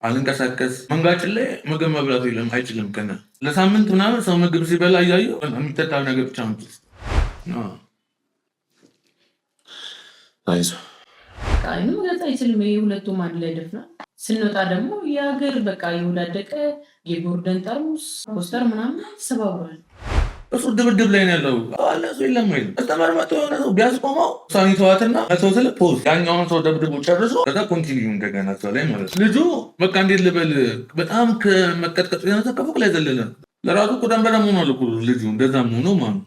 አልንቀሳቀስ መንጋችን ላይ ምግብ መብላት የለም አይችልም። ከነ ለሳምንት ምናምን ሰው ምግብ ሲበላ እያየሁ የሚጠጣ ነገር ብቻ ነው። አይኑ መግለጽ አይችልም። ይሄ ሁለቱም አንድ ላይ ደፍና ስንወጣ ደግሞ የሀገር በቃ የወዳደቀ የጎርደን ጠርሙስ ፖስተር ምናምን ተሰባብሯል። እሱ ድብድብ ላይ ነው ያለው። እሱ የለም ወይ አስተማሪ መቶ የሆነ ሰው ቢያስቆመው እሷን ይተዋትና መተው ስለ ፖዝ ያኛውን ሰው ደብድቦ ጨርሶ ከዛ ኮንቲኒዩ እንደገና ሰው ላይ ማለት ነው። ልጁ በቃ እንዴት ልበል በጣም ከመቀጥቀጥ የሆነ ከፎቅ ላይ ዘለለ። ለራሱ እኮ ደንበረ መሆኑ አለ ልጁ እንደዛ መሆኑ ማኑ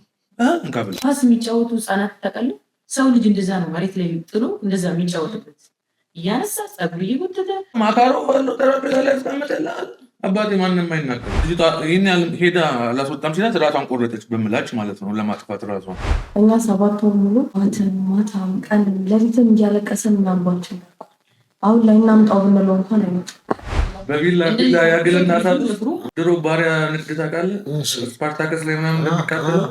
እንካብል ኳስ የሚጫወቱ ህጻናት ታውቃሉ። ሰው ልጅ እንደዛ ነው መሬት ላይ ጥሎ እንደዛ የሚጫወትበት እያነሳ ጸጉር እየጎተተ ማካሮ ባለው ጠረጴዛ ላይ ያስቀምጥልሃል። አባቴ ማንም አይናገር። ልጅቷ ይህን ያህል ሄዳ አላስወጣም ሲላት ራሷን ቆረጠች በምላጭ ማለት ነው ለማጥፋት ራሷን። እኛ 7 ወር ሙሉ ማታም ቀን ለሊትም እያለቀሰን እናንባችን አሁን ላይ እናምጣው ብንለው እንኳን አይመጣም። በቢላ ያግልና ሳቱ ድሮ ባሪያ ንግድ ታውቃለህ? ስፓርታከስ ላይ ምናምን የሚቃጥለው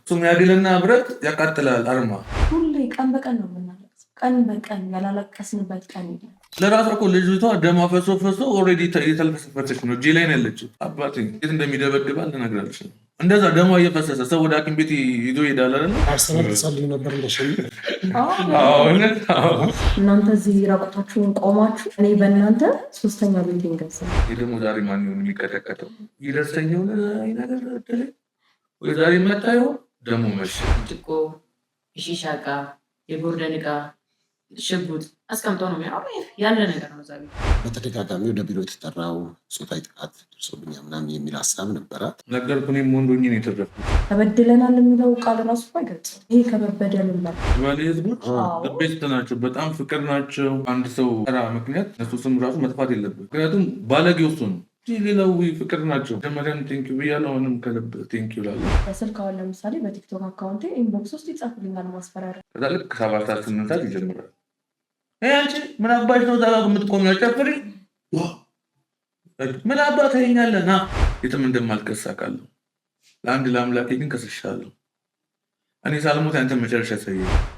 እሱም ያግልና ብረት ያቃጥላል። አርማ ሁሌ ቀን በቀን ነው የምናለቅሰው። ቀን በቀን ያላለቀስንበት ቀን የለም። ለራሷ እኮ ልጅቷ ደሟ ፈሶ ኦልሬዲ የተልፈሰፈሰች ነው። እጄ ላይ ነው ያለችው። አባቴ የት እንደሚደበድባል ልነግርህ አልችልም። እንደዛ ደሟ እየፈሰሰ ሰው ወደ ሐኪም ቤት ይዞ ይሄዳል አይደል? አስተናግሳለሁ ነበር እንደሸኝ። እናንተ እዚህ ራቁታችሁን ቆማችሁ እኔ በእናንተ 3ኛ ቤት ይንገስ። ይሄ ደግሞ ዛሬ ማን ይሆን የሚቀጠቀጠው? ይደርሰኛው ነገር አይደለ ወይ? ዛሬ መጣዩ ደሞ መሽ ጥቆ ሺሻ ዕቃ የጎርደን ዕቃ ሽጉጥ አስቀምጦ ነው ያለ ነገር ነው። ዛሬ በተደጋጋሚ ወደ ቢሮ የተጠራው ጾታዊ ጥቃት ደርሶብኛል ምናምን የሚል ሀሳብ ነበራት። ነገርኩህ። እኔም ወንዶኝ ነው የተረፍኩት። ተበድለናል የሚለው ቃል ራሱ አይገልጽም። ይሄ ከመበደል ይላል። ባሌ ህዝቦች ቤስት ናቸው፣ በጣም ፍቅር ናቸው። አንድ ሰው ራ ምክንያት እነሱ ስም ራሱ መጥፋት የለበት። ምክንያቱም ባለጌ ውስጡ ነው። ሌላው ፍቅር ናቸው። መጀመሪያም ቴንኪው ብያለሁ። አሁንም ከልብ ቴንኪው እላለሁ። በስልክ አሁን ለምሳሌ በቲክቶክ አካውንቴ ኢንቦክስ ውስጥ ይጻፍልኛል ማስፈራሪያ። ከዛ ልክ 7 ሰዓት 8 ሰዓት ይጀምራል። አንቺ ምን አባሽ ነው ዛጋ የምትቆሚው? ጨፍሪ ምን አባት ይኛለህ ና የትም እንደማልከስ አውቃለሁ። ለአንድ ለአምላኬ ግን ከስሻለሁ። እኔ ሳልሞት አንተ መጨረሻ ያሳየኝ